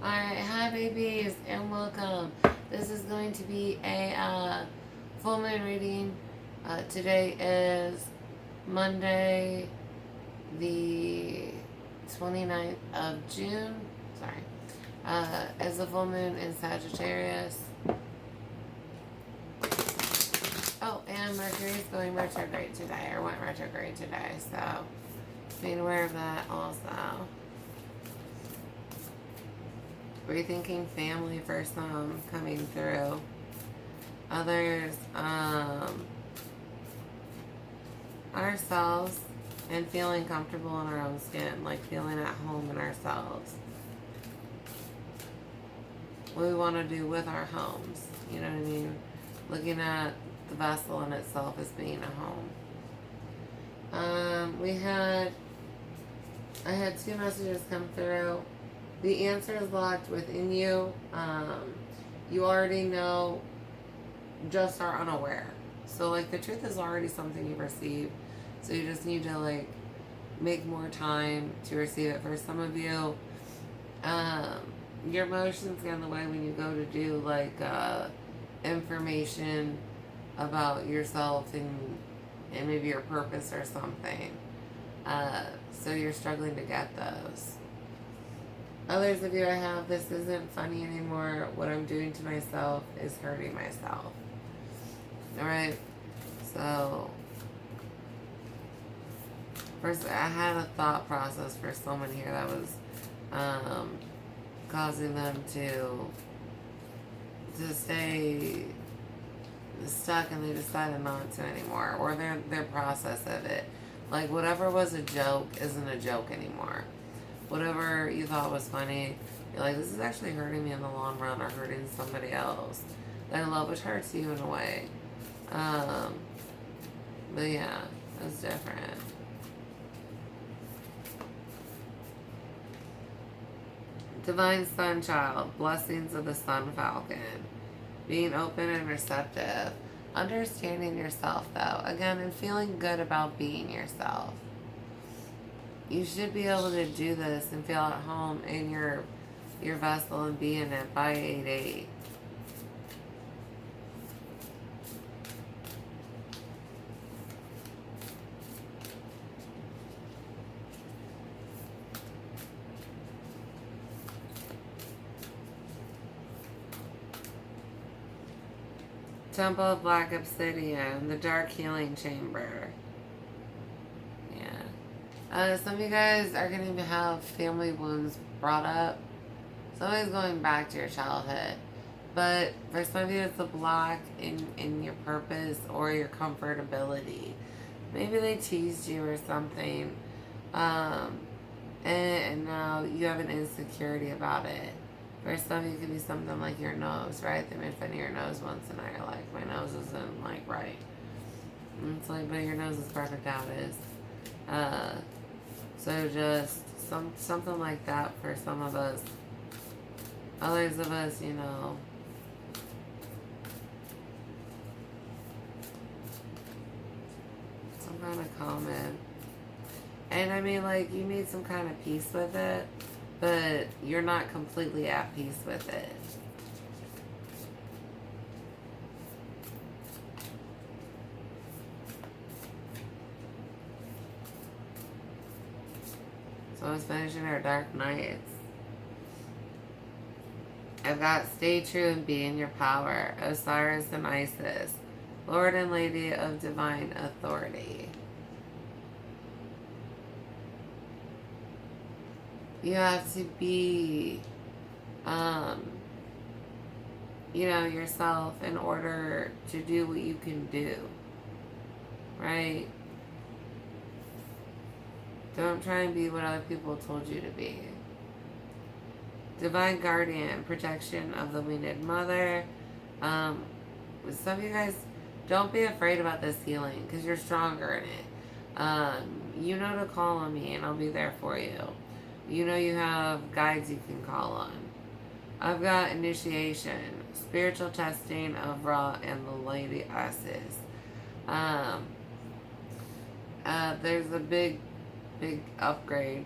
Alright, hi babies, and welcome. This is going to be a full moon reading. Today is Monday, the 29th of June. Sorry. As a full moon in Sagittarius. Oh, and Mercury is going retrograde today, or went retrograde today, so being aware of that also. Rethinking family for some coming through. Others, ourselves and feeling comfortable in our own skin, like feeling at home in ourselves. What we want to do with our homes, you know what I mean? Looking at the vessel in itself as being a home. I had two messages come through. The answer is locked within you. You already know, just are unaware. So, like, the truth is already something you receive. So you just need to, like, make more time to receive it. For some of you, your emotions get in the way when you go to do, like, information about yourself and maybe your purpose or something. So you're struggling to get those. Others of you I have, this isn't funny anymore. What I'm doing to myself is hurting myself. Alright? So, first, I had a thought process for someone here that was causing them to stay stuck, and they decided not to anymore. Or their process of it. Like, whatever was a joke isn't a joke anymore. Whatever you thought was funny, you're like, this is actually hurting me in the long run, or hurting somebody else that I love, which hurts you in a way. But yeah, that's different. Divine Sun Child, blessings of the Sun Falcon. Being open and receptive. Understanding yourself, though. Again, and feeling good about being yourself. You should be able to do this and feel at home in your vessel and be in it by 8/8. Temple of Black Obsidian, the Dark Healing Chamber. Some of you guys are going to have family wounds brought up. Somebody's going back to your childhood. But for some of you, it's a block in your purpose or your comfortability. Maybe they teased you or something. And now you have an insecurity about it. For some of you, it could be something like your nose, right? They made fun of your nose once, and now you're like, my nose isn't, like, right. And it's like, but your nose is perfect how it is. So just something like that for some of us. Others of us, you know, some kind of comment. And I mean, like, you made some kind of peace with it, but you're not completely at peace with it. So I was finishing our Dark Nights. I've got Stay True and Be in Your Power, Osiris and Isis, Lord and Lady of Divine Authority. You have to be, you know, yourself in order to do what you can do, right? Don't try and be what other people told you to be. Divine Guardian, protection of the weaned mother. Some of you guys, don't be afraid about this healing because you're stronger in it. You know to call on me and I'll be there for you. You know you have guides you can call on. I've got initiation, spiritual testing of Ra and the Lady Isis. There's a big upgrade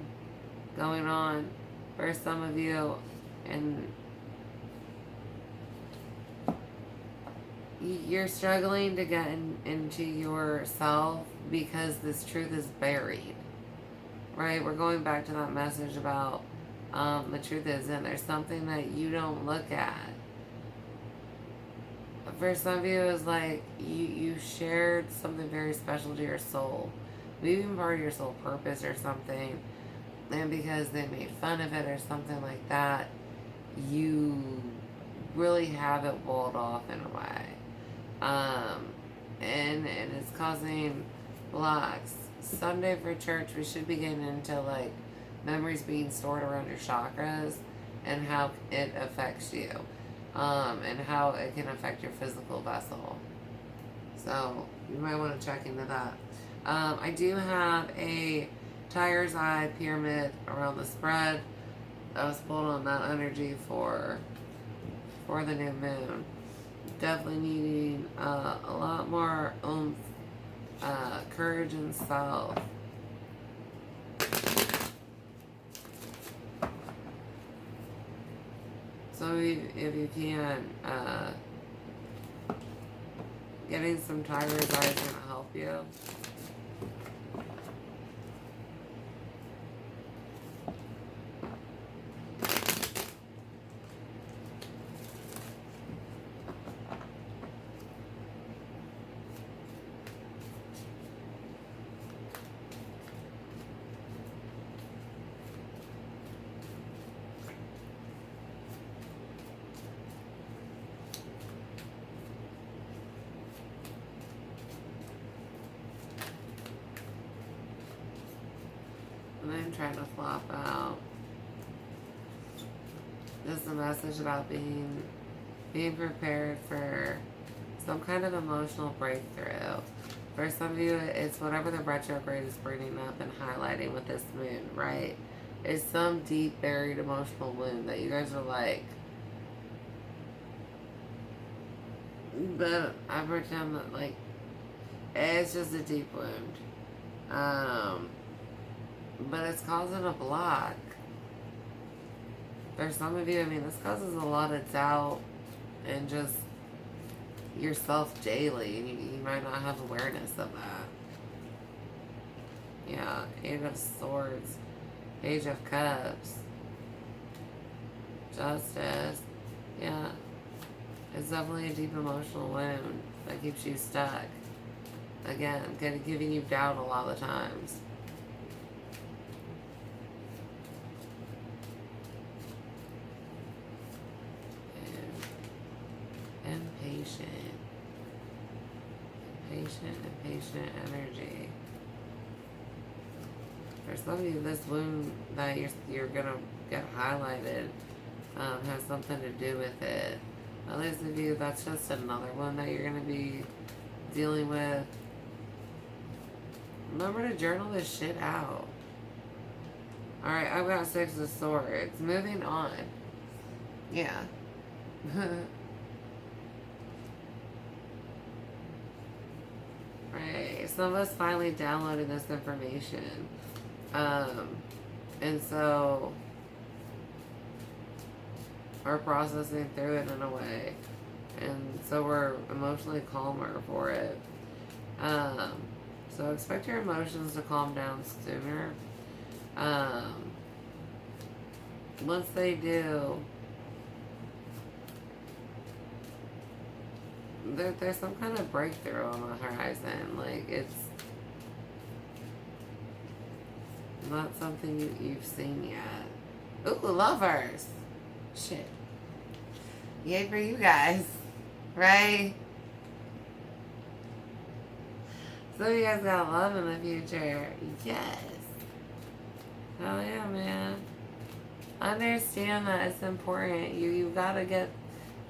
going on for some of you. And you're struggling to get into yourself because this truth is buried, right? We're going back to that message about the truth is in. There's something that you don't look at. For some of you, it was like you shared something very special to your soul, maybe even part of your soul purpose or something, and because they made fun of it or something like that, you really have it walled off in a way. And it's causing blocks. Sunday for church, we should be getting into like memories being stored around your chakras and how it affects you, and how it can affect your physical vessel. So you might want to check into that. I do have a tiger's eye pyramid around the spread. I was pulling on that energy for the new moon. Definitely needing a lot more oomph, courage and self. So if you can, getting some tiger's eye is going to help you. And I'm trying to flop out just a message about being prepared for some kind of emotional breakthrough. For some of you, it's whatever the retrograde is bringing up and highlighting with this moon, right? It's some deep buried emotional wound that you guys are like, but I pretend that like it's just a deep wound. But it's causing a block. For some of you, I mean, this causes a lot of doubt and just yourself daily. And you might not have awareness of that. Yeah, Eight of Swords, Page of Cups, Justice. Yeah, it's definitely a deep emotional wound that keeps you stuck. Again, giving you doubt a lot of the times. Patient energy. For some of you, this wound that you're gonna get highlighted has something to do with it. Others of you, that's just another one that you're gonna be dealing with. Remember to journal this shit out. Alright, I've got Six of Swords. Moving on. Yeah. Right. Some of us finally downloaded this information. And so are processing through it in a way. And so we're emotionally calmer for it. So expect your emotions to calm down sooner. Once they do, there's some kind of breakthrough on the horizon. Like, it's not something you've seen yet. Ooh, lovers. Shit. Yay for you guys. Right? So you guys got love in the future. Yes. Hell yeah, man. Understand that it's important. You gotta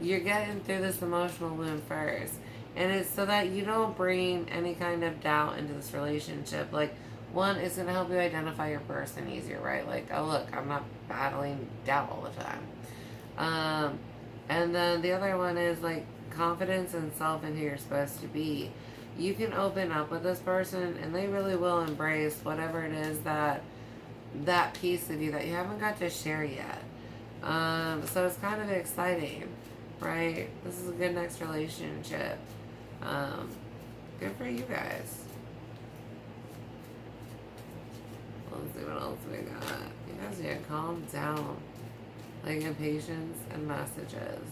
you're getting through this emotional wound first. And it's so that you don't bring any kind of doubt into this relationship. Like, one, it's going to help you identify your person easier, right? Like, oh, look, I'm not battling doubt all the time. And then the other one is, like, confidence and self in who you're supposed to be. You can open up with this person, and they really will embrace whatever it is that piece of you that you haven't got to share yet. So it's kind of exciting, right? This is a good next relationship. Good for you guys. Let's see what else we got. You guys need to calm down. Like impatience and messages.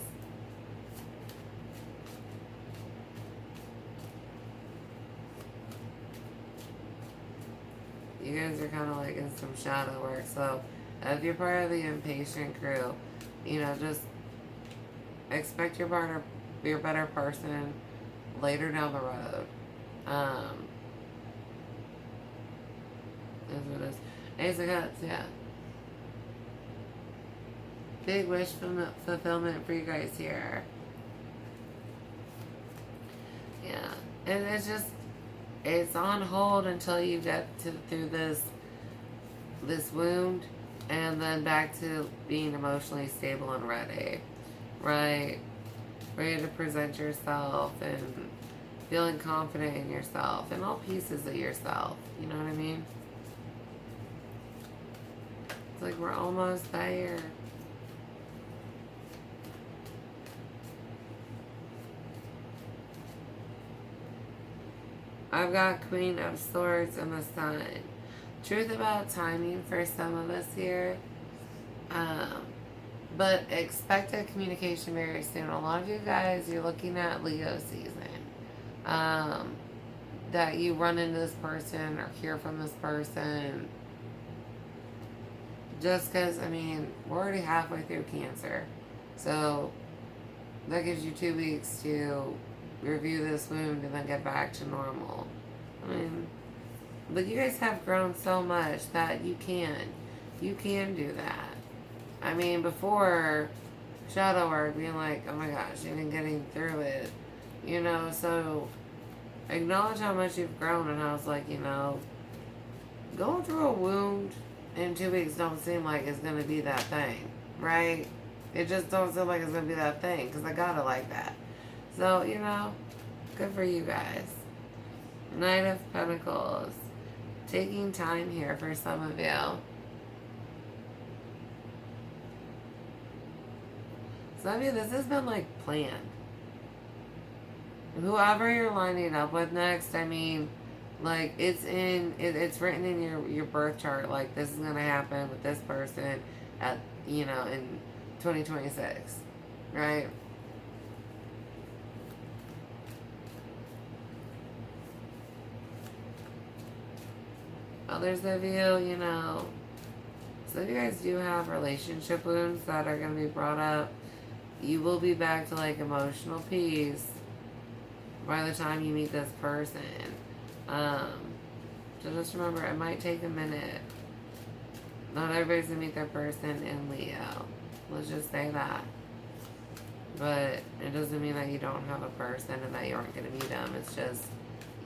You guys are kind of like in some shadow work. So if you're part of the impatient crew, you know, just expect your better person later down the road. Is what it is. Ace of Cups, yeah. Big wish fulfillment for you guys here. Yeah. And it's just, it's on hold until you get through this wound, and then back to being emotionally stable and ready. Right? Ready to present yourself and feeling confident in yourself and all pieces of yourself. You know what I mean? It's like we're almost there. I've got Queen of Swords and the Sun. Truth about timing for some of us here. But expect a communication very soon. A lot of you guys, you're looking at Leo season. That you run into this person or hear from this person. Just because, I mean, we're already halfway through Cancer. So that gives you 2 weeks to review this wound and then get back to normal. I mean, but you guys have grown so much that you can do that. I mean, before shadow work, being like, oh my gosh, even getting through it, you know, so acknowledge how much you've grown. And I was like, you know, going through a wound in 2 weeks don't seem like it's going to be that thing, right? It just don't seem like it's going to be that thing, because I got it like that. So, you know, good for you guys. Knight of Pentacles. Taking time here for some of you. Some of you, this has been like planned. Whoever you're lining up with next, I mean, like it's written in your birth chart, like this is going to happen with this person at, you know, in 2026, right? Others of you, you know, some of you guys do have relationship wounds that are going to be brought up. You will be back to like emotional peace by the time you meet this person. So just remember, it might take a minute. Not everybody's going to meet their person in Leo. Let's just say that. But it doesn't mean that you don't have a person and that you aren't going to meet them. It's just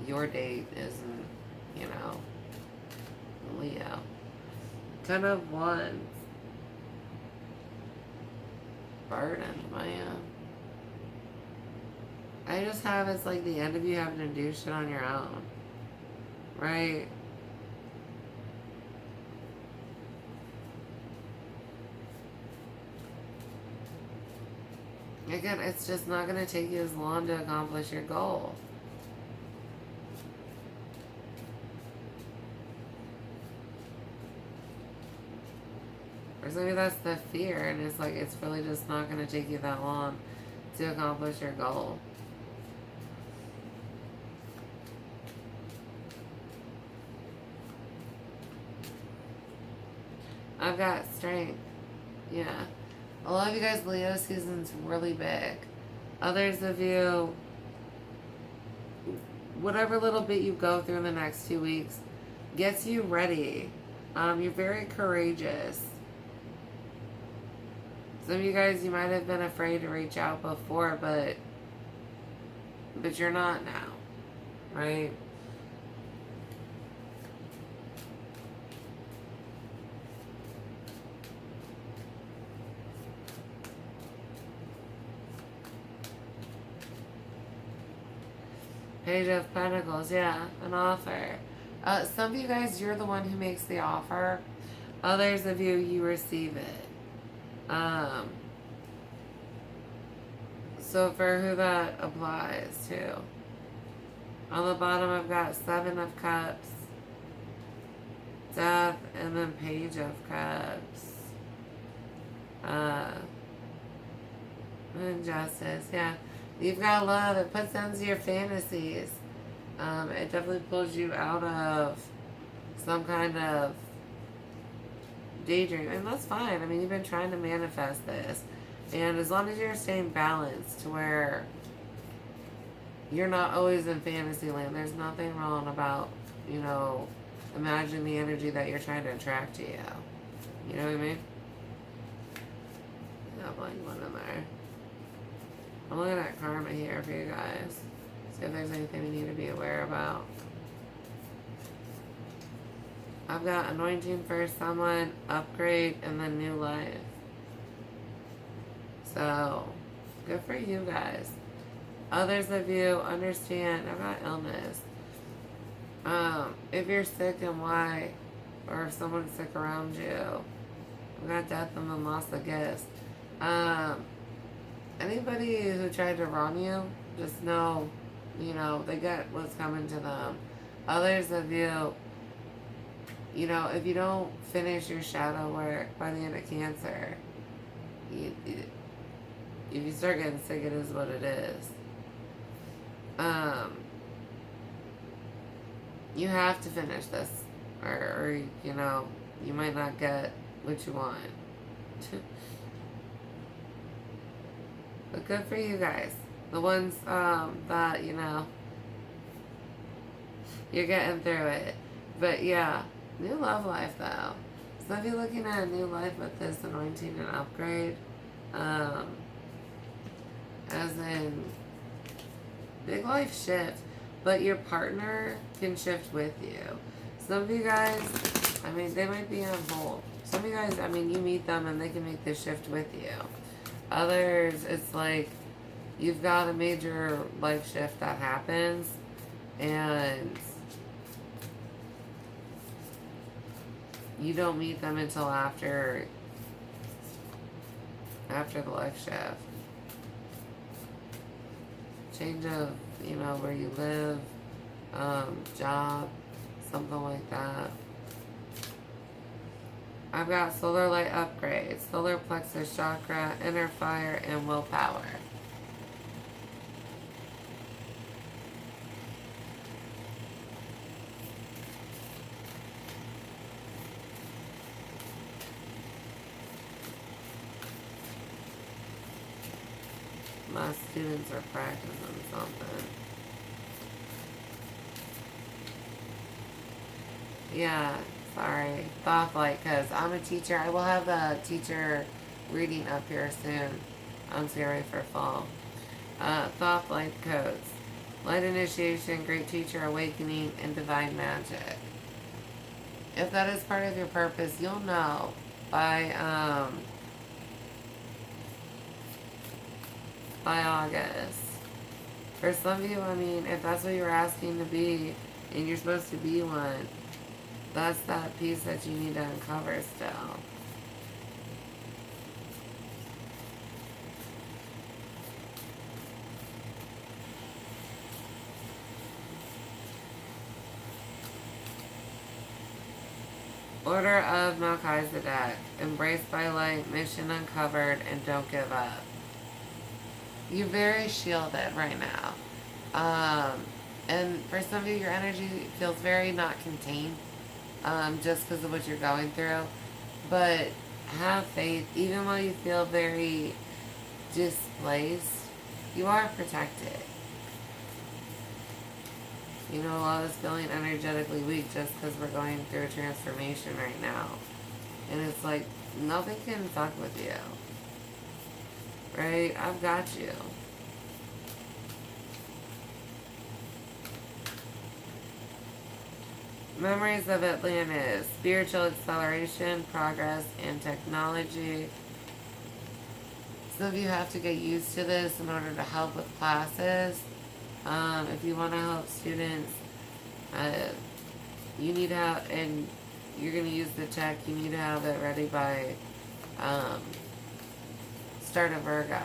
your date isn't, you know, Leo. 10 of Wands. Burdened, man. I just have, it's like the end of you having to do shit on your own. Right? Again, it's just not going to take you as long to accomplish your goal. Or maybe that's the fear, and it's like it's really just not going to take you that long to accomplish your goal. I've got Strength. Yeah. A lot of you guys, Leo season's really big. Others of you, whatever little bit you go through in the next 2 weeks gets you ready. You're very courageous. Some of you guys, you might have been afraid to reach out before, but you're not now, right? Page of Pentacles, yeah, an offer. Some of you guys, you're the one who makes the offer. Others of you, you receive it. Um, so for who that applies to, on the bottom I've got Seven of Cups, Death, and then Page of Cups. Injustice, yeah. You've got love. It puts ends to your fantasies. It definitely pulls you out of some kind of daydream. And that's fine. I mean, you've been trying to manifest this. And as long as you're staying balanced to where you're not always in fantasy land, there's nothing wrong about, you know, imagine the energy that you're trying to attract to you. You know what I mean? Got blank one in there. I'm looking at karma here for you guys. See if there's anything we need to be aware about. I've got anointing for someone, upgrade, and then new life. So, good for you guys. Others of you understand. I've got illness. If you're sick and why, or if someone's sick around you, I've got death and then loss of gifts. Anybody who tried to wrong you, just know, you know, they get what's coming to them. Others of you, you know, if you don't finish your shadow work by the end of Cancer, if you start getting sick, it is what it is. You have to finish this, or you know, you might not get what you want. But good for you guys. The ones that, you know, you're getting through it. But yeah, new love life though. So if you're looking at a new life with this anointing and upgrade, as in big life shift, but your partner can shift with you. Some of you guys, I mean, they might be on hold. Some of you guys, I mean, you meet them and they can make this shift with you. Others, it's like you've got a major life shift that happens and you don't meet them until after the life shift. Change of, you know, where you live, job, something like that. I've got solar light upgrade, solar plexus chakra, inner fire, and willpower. My students are practicing something. Yeah, sorry. Thought flight, because I'm a teacher. I will have a teacher reading up here soon. I'm ready for fall. Thought flight codes. Light initiation, great teacher awakening, and divine magic. If that is part of your purpose, you'll know by August. For some of you, I mean, if that's what you're asking to be, and you're supposed to be one, that's that piece that you need to uncover still. Order of Melchizedek. Embraced by light, mission uncovered, and don't give up. You're very shielded right now. And for some of you, your energy feels very not contained. Just because of what you're going through. But have faith, even though you feel very displaced, you are protected. You know, a lot of us feeling energetically weak just because we're going through a transformation right now. And it's like, nothing can fuck with you. Right? I've got you. Memories of Atlantis, spiritual acceleration, progress, and technology. Some of you have to get used to this in order to help with classes. If you want to help students, you need to have, and you're going to use the tech, you need to have it ready by start a Virgo.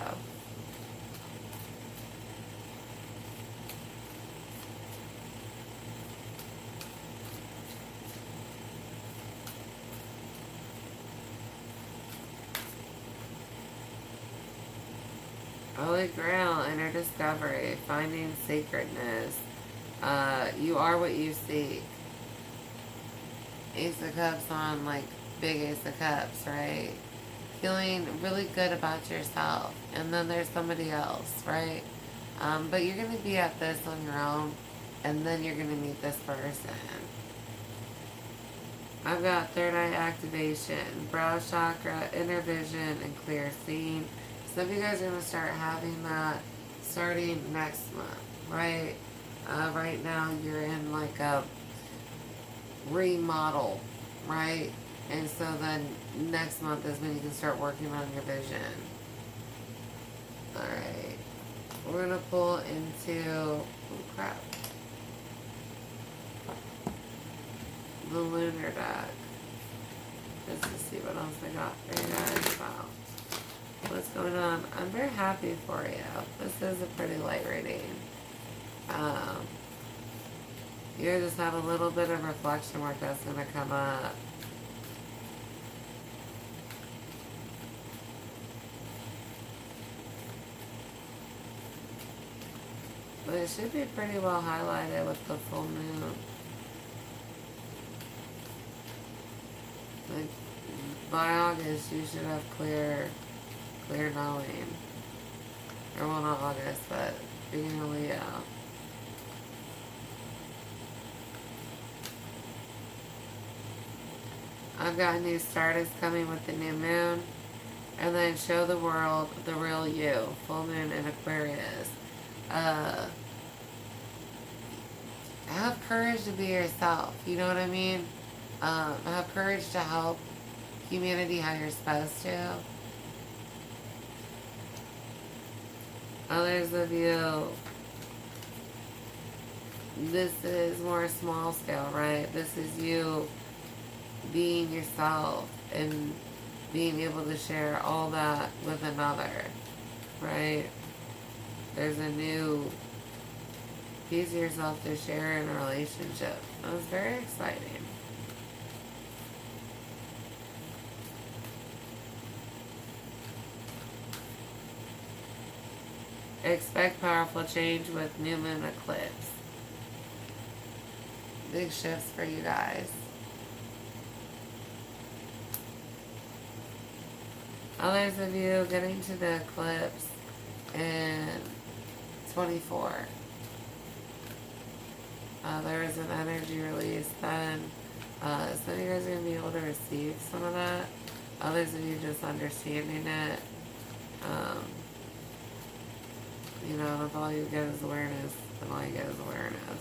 Holy Grail, inner discovery, finding sacredness. You are what you seek. Ace of Cups on, like, big Ace of Cups, right? Feeling really good about yourself. And then there's somebody else, right? But you're going to be at this on your own, and then you're going to meet this person. I've got third eye activation, brow chakra, inner vision, and clear seeing. Some of you guys are going to start having that starting next month, right? Right now you're in like a remodel, right? And so then next month is when you can start working on your vision. Alright. We're going to pull into, oh crap, the lunar deck. Just to see what else I got for you guys about what's going on. I'm very happy for you. This is a pretty light reading. You just have a little bit of reflection work that's going to come up. But it should be pretty well highlighted with the full moon. Like, by August, you should have clear knowing. Or, well, not August, but beginning of Leo. I've got a new start is coming with the new moon. And then show the world the real you. Full moon in Aquarius. Have courage to be yourself. You know what I mean? Have courage to help humanity how you're supposed to. Others of you, this is more small scale, right? This is you being yourself and being able to share all that with another, right? There's a new piece of yourself to share in a relationship. It was very exciting. Expect powerful change with new moon eclipse. Big shifts for you guys. Others of you getting to the eclipse in 24. There is an energy release then. Some of you guys are going to be able to receive some of that. Others of you just understanding it. You know, if all you get is awareness, then all you get is awareness.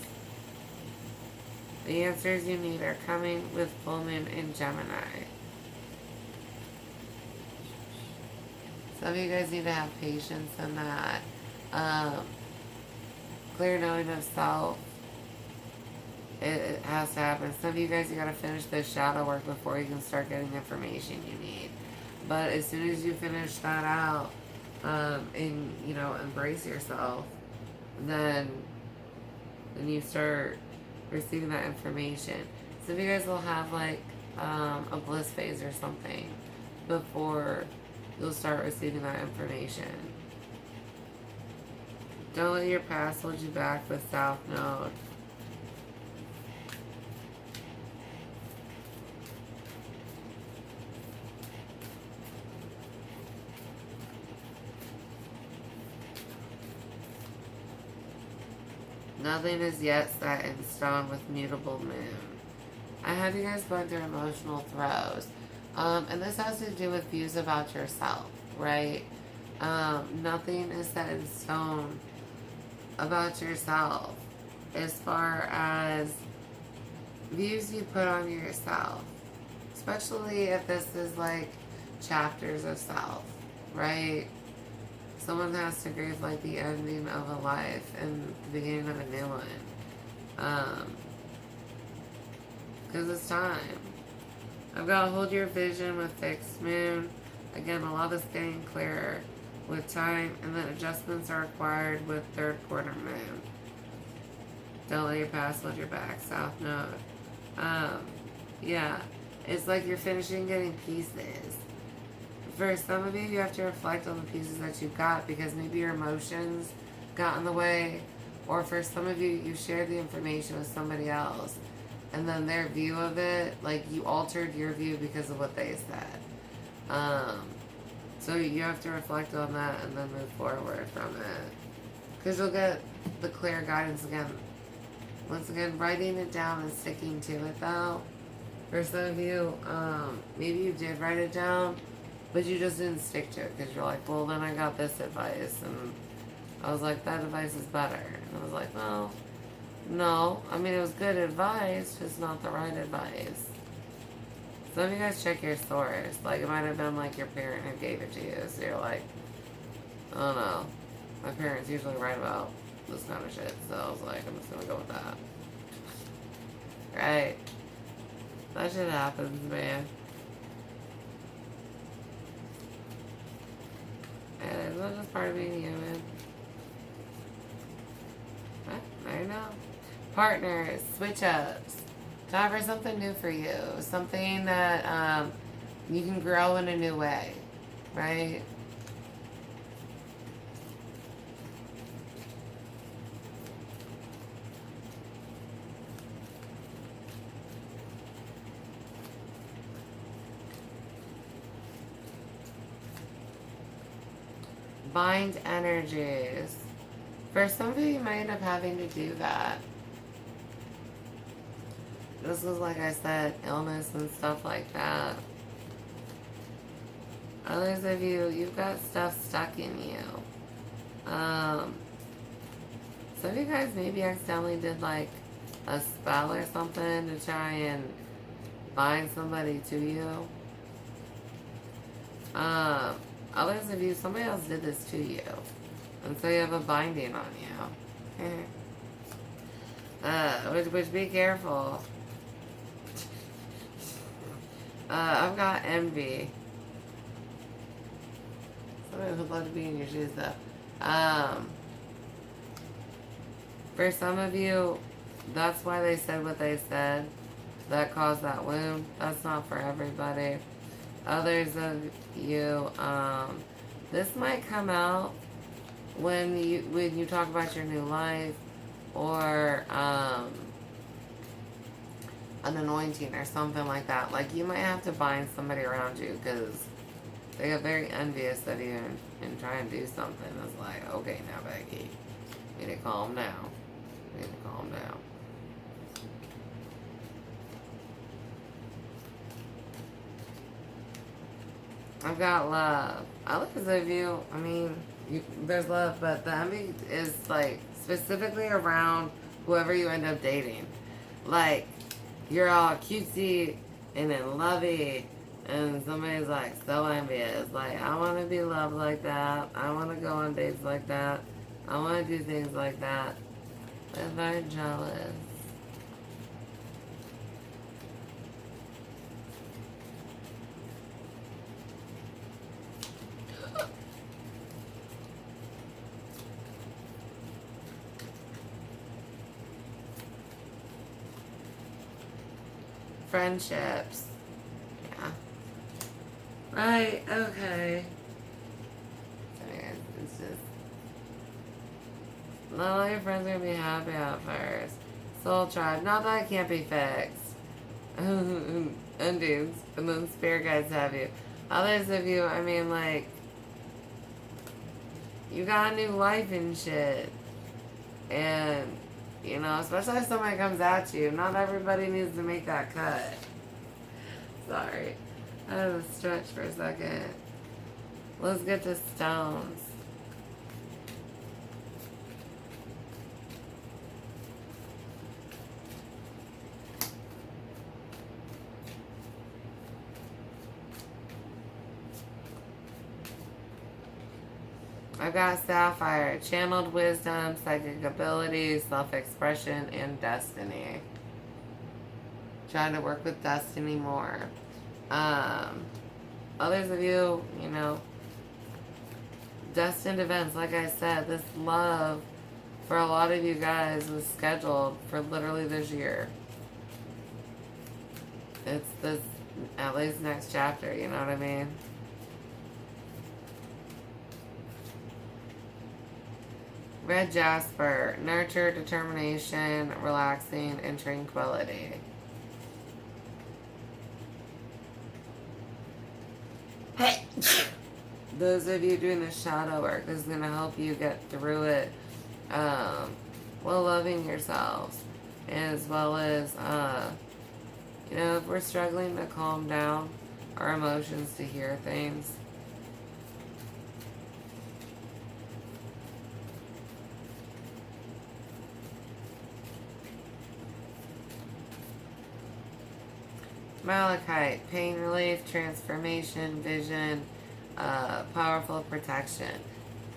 The answers you need are coming with full moon in Gemini. Some of you guys need to have patience in that. Clear knowing of self. It has to happen. Some of you guys, you got to finish this shadow work before you can start getting information you need. But as soon as you finish that out, and, you know, embrace yourself, then you start receiving that information. Some of you guys will have, like, a bliss phase or something before you'll start receiving that information. Don't let your past hold you back with South Node. Nothing is yet set in stone with mutable moon. I have you guys going through emotional throes. And this has to do with views about yourself, right? Nothing is set in stone about yourself as far as views you put on yourself. Especially if this is like chapters of self, right? Someone has to grieve like the ending of a life and the beginning of a new one. Because it's time. I've got to hold your vision with fixed moon. Again, a lot is getting clearer. with time, and then adjustments are required with third quarter moon. Don't let your past hold your back. South Node. Yeah, it's like you're finishing getting pieces. For some of you, you have to reflect on the pieces that you got because maybe your emotions got in the way, or for some of you, you shared the information with somebody else, and then their view of it, like you altered your view because of what they said. So you have to reflect on that and then move forward from it, because you'll get the clear guidance again. Once again, writing it down and sticking to it though. For some of you, maybe you did write it down, but you just didn't stick to it because you're like, well, then I got this advice, and I was like, that advice is better. And I was like, well, no. I mean, it was good advice, just not the right advice. Some of you guys check your source. Like, it might have been like your parent who gave it to you. So you're like, I don't know. My parents usually write about this kind of shit. So I was like, I'm just gonna go with that. Right? That shit happens, man. And it's just part of being human. I know. Partners, switch ups. Time for something new for you. Something that you can grow in a new way, right? Bind energies. For some of you, you might end up having to do that. This was, like I said, illness and stuff like that. Others of you, you've got stuff stuck in you. Some of you guys maybe accidentally did like a spell or something to try and bind somebody to you. Others of you, somebody else did this to you. And so you have a binding on you. Which be careful. I've got envy. Somebody would love to be in your shoes though. For some of you, that's why they said what they said. That caused that wound. That's not for everybody. Others of you, this might come out when you talk about your new life, or an anointing or something like that. Like, you might have to bind somebody around you because they get very envious of you and try and do something. It's like, okay, now Becky, you need to calm down. You need to calm down. I've got love. Others of you, I mean, there's love, but the envy is like specifically around whoever you end up dating. Like, you're all cutesy and in lovey, and somebody's like so envious. Like, I want to be loved like that. I want to go on dates like that. I want to do things like that. They're very jealous. Friendships. Yeah. Right, okay. It's just, not all your friends are going to be happy at first. Soul tribe. Not that it can't be fixed. Endings. And then spirit guides have you. Others of you, I mean, like, you got a new life and shit. And, you know, especially if somebody comes at you, not everybody needs to make that cut. Sorry. I had to stretch for a second. Let's get to stones. I've got sapphire, channeled wisdom, psychic abilities, self-expression, and destiny. Trying to work with destiny more. Others of you, you know, Destined events, like I said, this love for a lot of you guys was scheduled for literally this year. It's this, at least next chapter, you know what I mean? Red Jasper, nurture, determination, relaxing, and tranquility. Those of you doing the shadow work, this is going to help you get through it while loving yourselves. As well as, you know, if we're struggling to calm down our emotions to hear things, Malachite, pain relief, transformation, vision, powerful protection.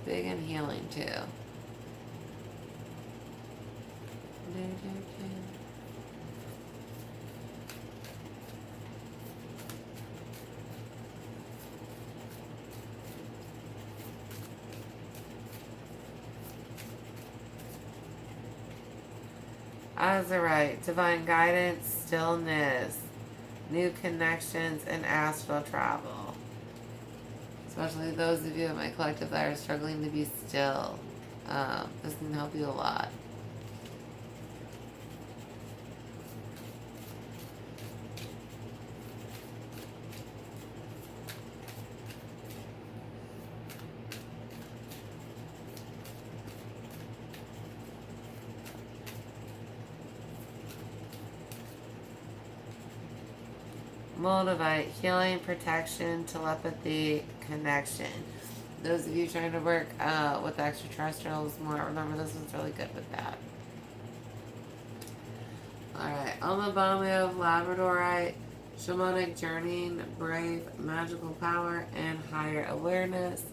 Big in healing too. Azurite, divine guidance, stillness, new connections, and astral travel. Especially those of you in my collective that are struggling to be still. This can help you a lot. Moldavite, healing, protection, telepathy, connection. Those of you trying to work with extraterrestrials more, remember this one's really good with that. Alright, Almabama, we have Labradorite, shamanic journeying, brave, magical power, and higher awareness.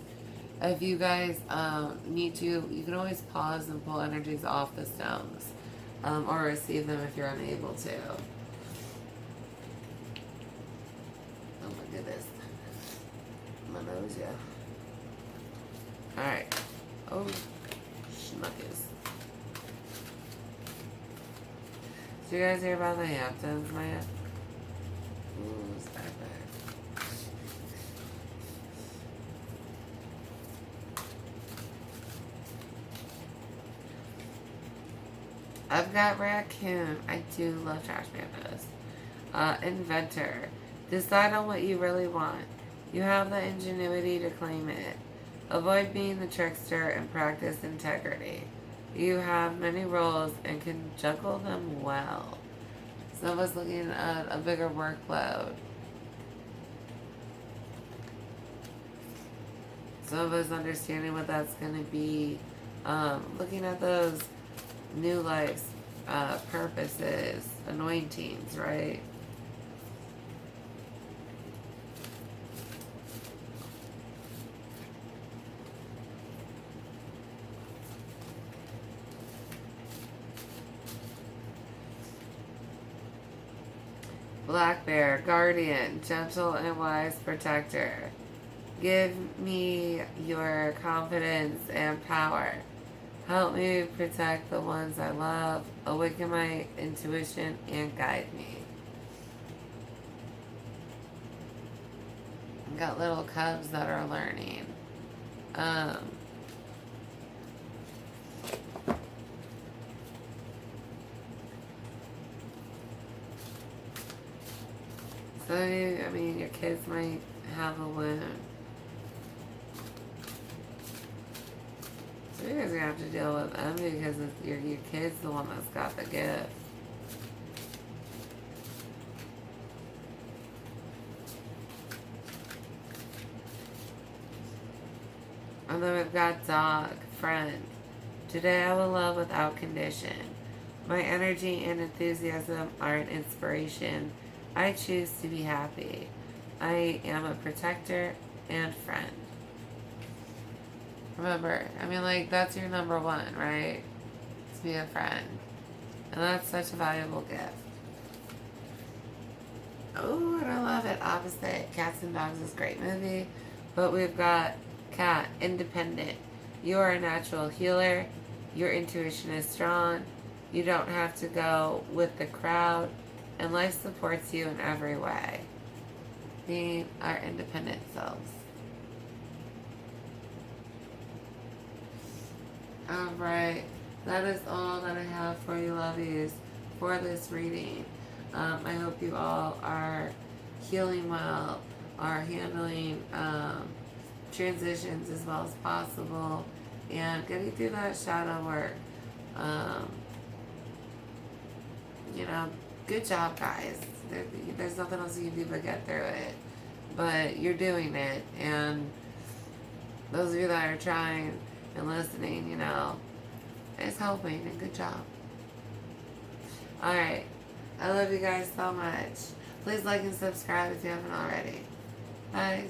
If you guys need to, you can always pause and pull energies off the stones or receive them if you're unable to. This. My nose, yeah. Alright. Oh, schmuckers. Did you guys hear about the Hamptons, Maya? Ooh, start back. I've got raccoon. I do love trash pandas. Inventor. Decide on what you really want. You have the ingenuity to claim it. Avoid being the trickster and practice integrity. You have many roles and can juggle them well. Some of us looking at a bigger workload. Some of us understanding what that's going to be. Looking at those new lives, purposes, anointings, right? Black Bear, guardian, gentle and wise protector. Give me your confidence and power. Help me protect the ones I love. Awaken my intuition and guide me. I've got little cubs that are learning. So, I mean, your kids might have a wound. So you guys are going to have to deal with them because your kid's the one that's got the gift. And then we've got dog, friend. Today I will love without condition. My energy and enthusiasm are an inspiration. I choose to be happy. I am a protector and friend. Remember, I mean, like, that's your number one, right? To be a friend. And that's such a valuable gift. Oh, and I love it. Opposite. Cats and Dogs is a great movie. But we've got Cat, independent. You are a natural healer. Your intuition is strong. You don't have to go with the crowd. And life supports you in every way. Being our independent selves. Alright. That is all that I have for you, lovies, for this reading. I hope you all are healing well, are handling transitions as well as possible, and getting through that shadow work. You know, good job, guys. There's nothing else you can do but get through it. But you're doing it, and those of you that are trying and listening, you know, it's helping, and good job. Alright. I love you guys so much. Please like and subscribe if you haven't already. Bye.